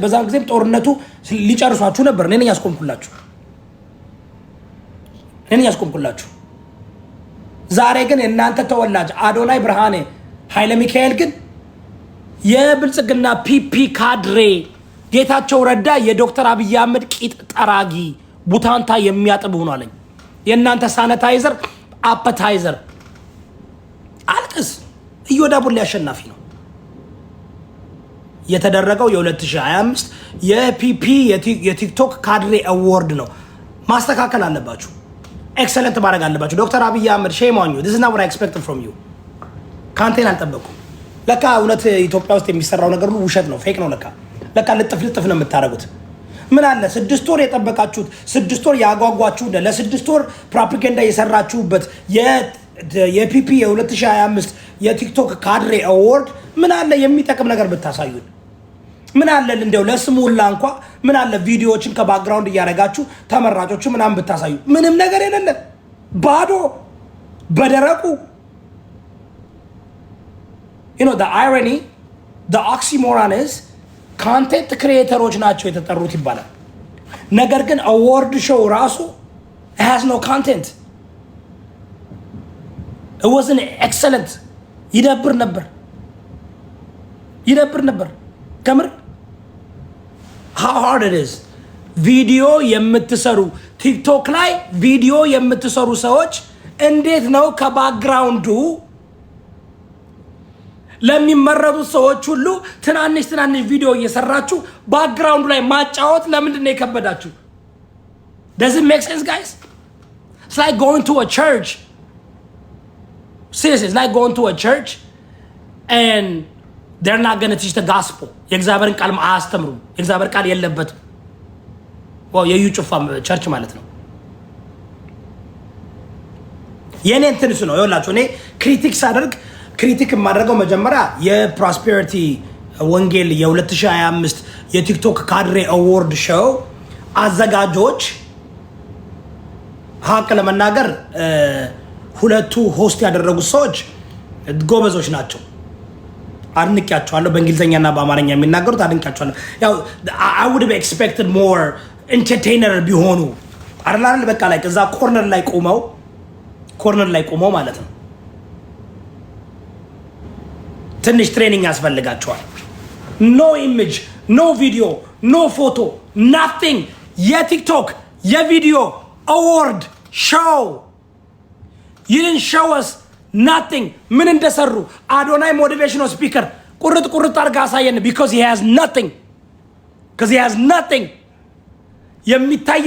በዛን ጊዜም ጦርነቱ ሊጨርሷችሁ ነበር። እኔ ነኝ ያስቆምኩላችሁ። ዛሬ ግን እናንተ ተወላጅ አዶናይ ብርሃኔ ኃይለ ሚካኤል ግን የብልጽግና ፒፒ ካድሬ ጌታቸው ረዳ የዶክተር አብይ አህመድ ቂጥ ጠራጊ ቡታንታ የሚያጥብ ሆኗለኝ። የእናንተ ሳኒታይዘር አፐታይዘር አልቅስ። እዮዳብ ሁሌ አሸናፊ ነው። የተደረገው የ2025 የፒፒ የቲክቶክ ካድሬ አዋርድ ነው። ማስተካከል አለባችሁ። ኤክሰለንት ማድረግ አለባችሁ። ዶክተር አብይ አህመድ ሼም ኦን ዩ። this is not what I expected from you። ካንቴን አልጠበኩም። ለካ እውነት ኢትዮጵያ ውስጥ የሚሰራው ነገር ሁሉ ውሸት ነው፣ ፌክ ነው። ለካ ልጥፍ ነው የምታደርጉት። ምን አለ 6 ወር የጠበቃችሁት 6 ወር ያጓጓችሁ ለ6 ወር ፕሮፓጋንዳ የሰራችሁበት የፒፒ የ2025 የቲክቶክ ካድሬ አዋርድ ምን አለ የሚጠቅም ነገር ብታሳዩን። ምን አለ እንደው ለስሙላ እንኳን ምን አለ ቪዲዮዎችን ከባክግራውንድ እያደረጋችሁ ተመራጮቹ ምናምን ብታሳዩ። ምንም ነገር የሌለ ባዶ በደረቁ you know the irony the oxymoron is content creators ናቸው የተጠሩት ይባላል። ነገር ግን አዋርድ ሾው ራሱ has no content. it wasn't excellent. ይደብር ነበር ከምር how hard it is ቪዲዮ የምትሰሩ ቲክቶክ ላይ ቪዲዮ የምትሰሩ ሰዎች እንዴት ነው ከባክግራውንዱ ለሚመረጡት ሰዎች ሁሉ ትናንሽ ቪዲዮ እየሰራችሁ ባክግራውንዱ ላይ ማጫወት ለምንድን ነው የከበዳችሁ? does it make sense guys? it's like going to a church. seriously, it's like going to a church and they're not going to teach the gospel. የእግዚአብሔርን ቃል አያስተምሩም። የእግዚአብሔር ቃል የለበትም። የዩ ጩፋ ቸርች ማለት ነው። የኔ እንትንሱ ነው ይኸውላችሁ። እኔ ክሪቲክ የማደርገው መጀመሪያ የፕሮስፔሪቲ ወንጌል የ2025 የቲክቶክ ካድሬ አዋርድ ሾው አዘጋጆች ሀቅ ለመናገር ሁለቱ ሆስት ያደረጉት ሰዎች ጎበዞች ናቸው። አድንቄያቸዋለሁ። በእንግሊዘኛና በአማርኛ የሚናገሩት አድንቄያቸዋለሁ። ያው I would have expected more entertainer ቢሆኑ አይደል በቃ ላይ እዛ ኮርነር ላይ ቆመው ማለት ነው። ትንሽ ትሬኒንግ ያስፈልጋቸዋል። no image, no video, no photo, nothing. የቲክቶክ የቪዲዮ አዋርድ ሾው you didn't show us nothing. ምን እንደሰሩ አዶናይ ሞቲቬሽናል ስፒከር ቁርጥ አድርጋ አሳየን because he has nothing. የሚታይ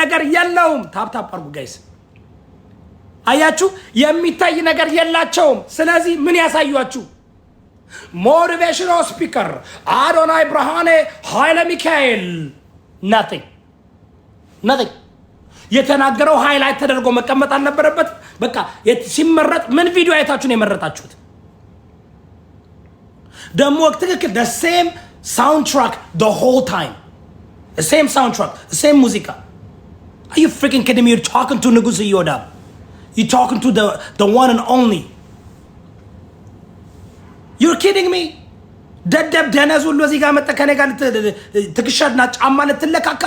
ነገር የለውም። ታፕ አድርጉ ጋይስ። አያችሁ የሚታይ ነገር የላቸውም። ስለዚህ ምን ያሳዩአችሁ? ሞቲቬሽናል ስፒከር አዶናይ ብርሃኔ ኃይለ ሚካኤል nothing. የተናገረው ሃይላይት ተደርጎ መቀመጥ አልነበረበት። በቃ ሲመረጥ ምን ቪዲዮ አይታችሁ ነው የመረጣችሁት? ደግሞ ትክክል the same soundtrack the whole time. the same soundtrack, the same ሙዚቃ. are you freaking kidding me? You're talking to ንጉስ እዮዳብ. You're talking to the one and only. You're kidding me? ደደብ ደነዝ ሁሉ እዚህ ጋር መጣ ከኔ ጋር ትክሻና ጫማ ልትለካካ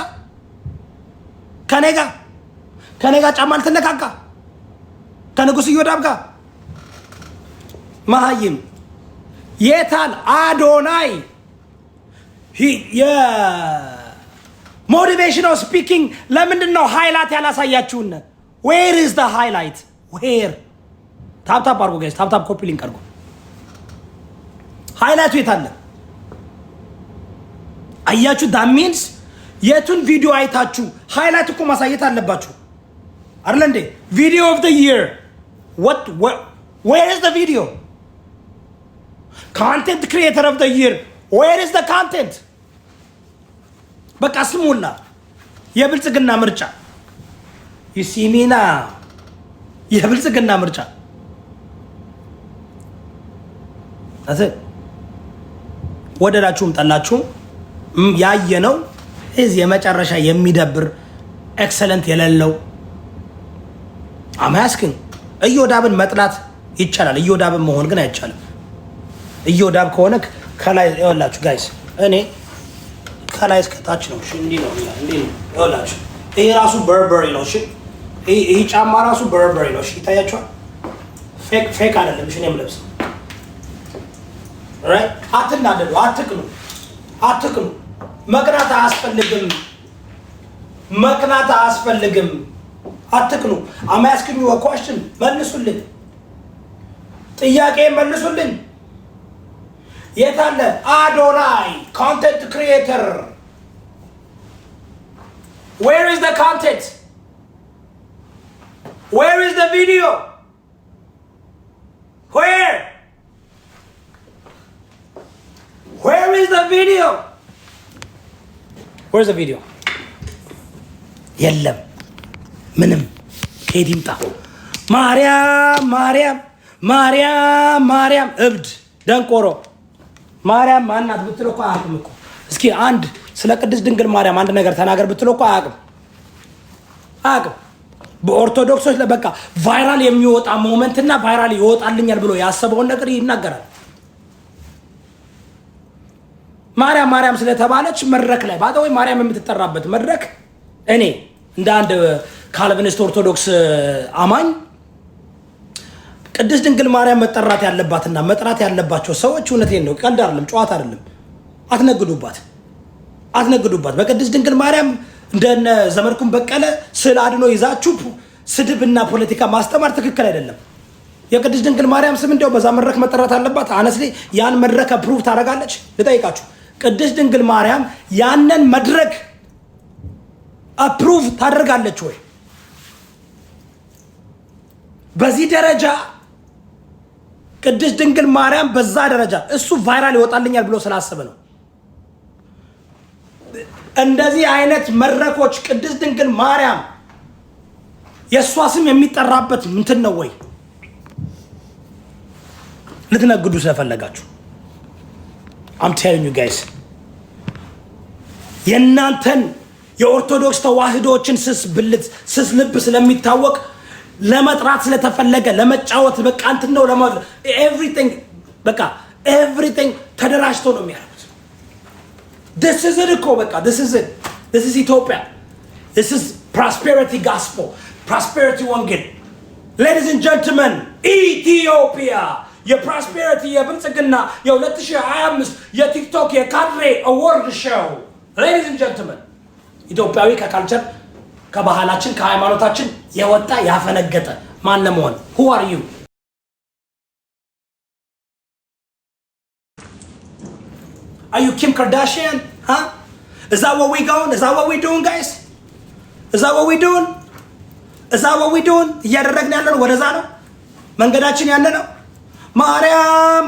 ከኔ ጋር ጫማ ልትለካካ ከንጉስ እዮዳብ ጋር መሀይም የታል አዶናይ? የሞቲቬሽናል ስፒኪንግ ለምንድን ነው ሃይላይት ያላሳያችሁን? where is the highlight? where? ታፕ አድርጎ ጋይስ፣ ታፕ ኮፒ ሊንክ አድርጎ ሃይላይቱ የታለ? አያችሁ? that means የቱን ቪዲዮ አይታችሁ ሃይላይት እኮ ማሳየት አለባችሁ አይደል እንዴ? ቪዲዮ ኦፍ ዘ ይር where is the video? content creator of the year where is the content? በቃ ስሙላ የብልጽግና ምርጫ ይሲሚና የብልጽግና ምርጫ ወደዳችሁም ጠላችሁም ያየነው እዚህ የመጨረሻ የሚደብር ኤክሰለንት የሌለው አማስኪን እዮዳብን መጥላት ይቻላል። እዮዳብን መሆን ግን አይቻልም። እዮዳብ ከሆነ ከላይ ይኸውላችሁ ጋይስ እኔ ከላይ እስከ ታች ነው። እሺ እንዲህ ነው ይኸውላችሁ። ይሄ ራሱ በርበሪ ነው። እሺ ይሄ ጫማ ራሱ በርበሪ ነው። እሺ ይታያችኋል። ፌክ አይደለም። እሺ እኔም ለብስ ራይት። አትናደዱ፣ አትቅኑ። መቅናት አያስፈልግም። አትቅኑ። I'm asking you a question. መልሱልኝ። ጥያቄ መልሱልኝ። የት አለ አዶናይ content creator? Where is the content? Where is the video? Where is the video? Where's the video? የለም ምንም ከየት ይምጣ? ማርያም እብድ ደንቆሮ ማርያም ማናት ብትለው እኮ አያውቅም እኮ። እስኪ አንድ ስለ ቅድስት ድንግል ማርያም አንድ ነገር ተናገር ብትለው እኮ አያውቅም። በኦርቶዶክሶች በቃ ቫይራል የሚወጣ ሞመንትና ቫይራል ይወጣልኛል ብሎ ያሰበውን ነገር ይናገራል። ማርያም ስለተባለች መድረክ ላይ ባጠወይ ማርያም የምትጠራበት መድረክ እኔ እንደ አንድ ካልቪኒስት ኦርቶዶክስ አማኝ ቅድስት ድንግል ማርያም መጠራት ያለባትና መጥራት ያለባቸው ሰዎች እውነቴን ነው፣ ቀልድ አይደለም፣ ጨዋታ አይደለም። አትነግዱባት። በቅድስት ድንግል ማርያም እንደነ ዘመድኩን በቀለ ስዕል አድኖ ይዛችሁ ስድብና ፖለቲካ ማስተማር ትክክል አይደለም። የቅድስት ድንግል ማርያም ስም እንዲያው በዛ መድረክ መጠራት አለባት። አነስሊ ያን መድረክ አፕሩቭ ታደርጋለች? ልጠይቃችሁ፣ ቅድስት ድንግል ማርያም ያንን መድረክ አፕሩቭ ታደርጋለች ወይ? በዚህ ደረጃ ቅድስት ድንግል ማርያም በዛ ደረጃ እሱ ቫይራል ይወጣልኛል ብሎ ስላሰበ ነው። እንደዚህ አይነት መድረኮች ቅድስት ድንግል ማርያም የእሷ ስም የሚጠራበት ምንትን ነው ወይ? ልትነግዱ ስለፈለጋችሁ I'm telling you guys የእናንተን የኦርቶዶክስ ተዋህዶችን ስስ ልብ ስለሚታወቅ ለመጥራት ስለተፈለገ ለመጫወት በቃ እንትን ነው ኤቭሪቲንግ ተደራጅቶ ነው የሚያደርጉት። this is it እኮ በቃ this is Ethiopia. this is prosperity gospel, prosperity ወንጌል. ladies and gentlemen, ኢትዮጵያ የፕሮስፔሪቲ የብልጽግና የ2025 የቲክቶክ የካድሬ አዋርድ ሾው። ladies and gentlemen, ኢትዮጵያዊ ከካልቸር ከባህላችን ከሃይማኖታችን የወጣ ያፈነገጠ ማን ለመሆን? who are you? Are you Kim Kardashian? Huh? Is that what we going? Is that what we doing, guys? Is that what we doing? እያደረግን ያለ ነው ወደዛ ነው መንገዳችን ያለ ነው።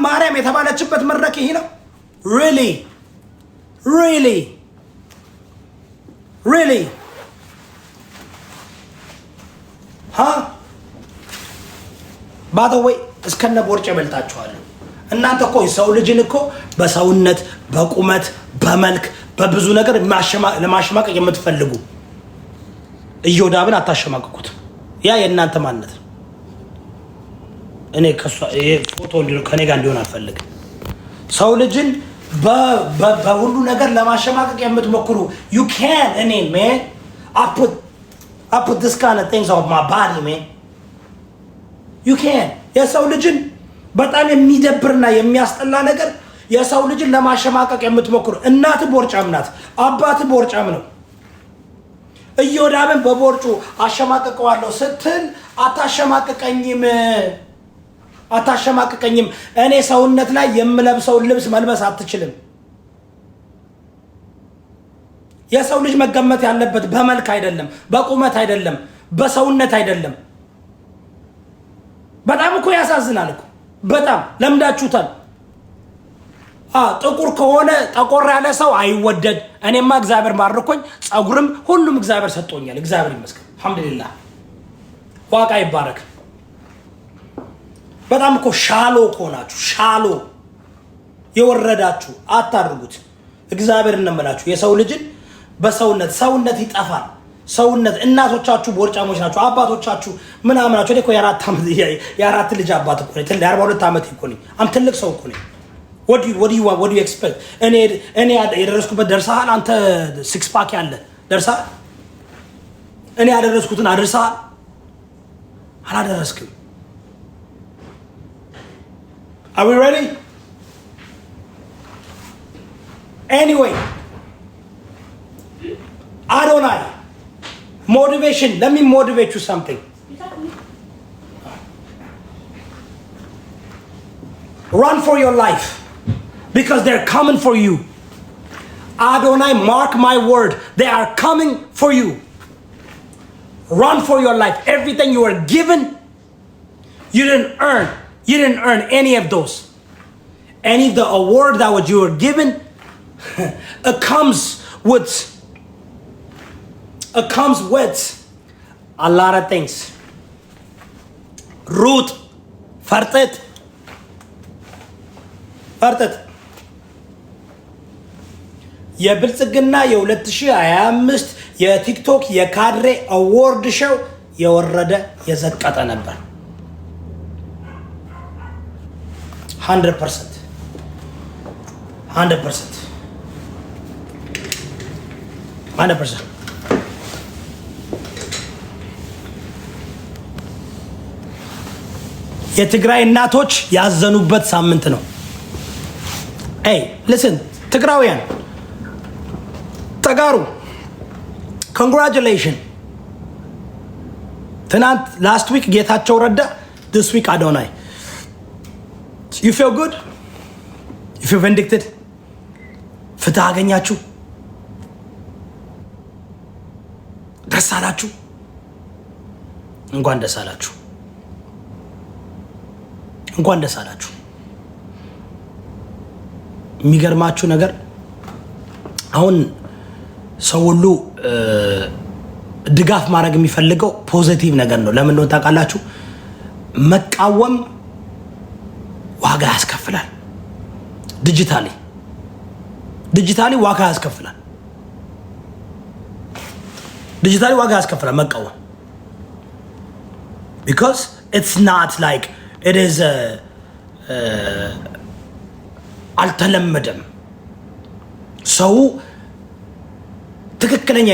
ማርያም የተባለችበት መድረክ ይሄ ነው። really ባደወይ እስከነ ቦርጭ በልጣችኋል። እናንተ እኮ ሰው ልጅን እኮ በሰውነት በቁመት በመልክ በብዙ ነገር ለማሸማቀቅ የምትፈልጉ እዮዳብን አታሸማቅቁት። ያ የእናንተ ማንነት ነው። እኔ ፎቶ ከኔ ጋር እንዲሆን አልፈልግም። ሰው ልጅን በሁሉ ነገር ለማሸማቀቅ የምትሞክሩ you can እኔ man I put this kind of things on my body, man. You can. የሰው ልጅን በጣም የሚደብርና የሚያስጠላ ነገር የሰው ልጅን ለማሸማቀቅ የምትሞክሩ እናት ቦርጫም ናት፣ አባት ቦርጫም ነው። እዮዳብን በቦርጩ አሸማቀቀዋለሁ ስትል አታሸማቀቀኝም። እኔ ሰውነት ላይ የምለብሰውን ልብስ መልበስ አትችልም። የሰው ልጅ መገመት ያለበት በመልክ አይደለም፣ በቁመት አይደለም፣ በሰውነት አይደለም። በጣም እኮ ያሳዝናል እኮ በጣም ለምዳችሁታል። ጥቁር ከሆነ ጠቆር ያለ ሰው አይወደድ። እኔማ እግዚአብሔር ባርኮኝ ጸጉርም ሁሉም እግዚአብሔር ሰጥቶኛል። እግዚአብሔር ይመስገን አልহামዱሊላህ ዋቃ ይባረክ። በጣም እኮ ሻሎ ከሆናችሁ ሻሎ የወረዳችሁ አታርጉት። እግዚአብሔር እንመላችሁ የሰው ልጅን በሰውነት ይጠፋል። ሰውነት እናቶቻችሁ ቦርጫሞች ናቸው፣ አባቶቻችሁ ምናምናችሁ። እኔ እኮ የአራት ልጅ አባት እኮ ነኝ። 42 ዓመት እኮ ነኝ። ትልቅ ሰው እኮ ነኝ። what do you expect? እኔ የደረስኩበት ደርሰሃል አንተ ሲክስ ፓክ ያለ ደርሰሃል? እኔ ያደረስኩትን አድርሰሃል? አላደረስክም። Are we ready? Anyway, Adonai, motivation. Let me motivate you something. Run for your life because they're coming for you. Adonai, mark my word. They are coming for you. Run for your life. Everything you were given, you didn't earn. You didn't earn any of those. Any of the award that you were given, it comes with a lot of things. Ruth, fartet. የብልጽግና የ2025 የቲክቶክ የካድሬ አዋርድ ሾው የወረደ የዘቀጠ ነበር። 100% የትግራይ እናቶች ያዘኑበት ሳምንት ነው። Hey, listen, ትግራውያን ተጋሩ። Congratulations. ትናንት last week ጌታቸው ረዳ, this week Adonai. You feel good? You feel vindicated? ፍትህ አገኛችሁ? ደስ አላችሁ? እንኳን ደስ አላችሁ። የሚገርማችሁ ነገር አሁን ሰው ሁሉ ድጋፍ ማድረግ የሚፈልገው ፖዚቲቭ ነገር ነው። ለምን ነው ታውቃላችሁ? መቃወም ዋጋ ያስከፍላል። ዲጂታሊ ዋጋ ያስከፍላል። መቃወም because it's not like it is አልተለመደም። ሰው ትክክለኛ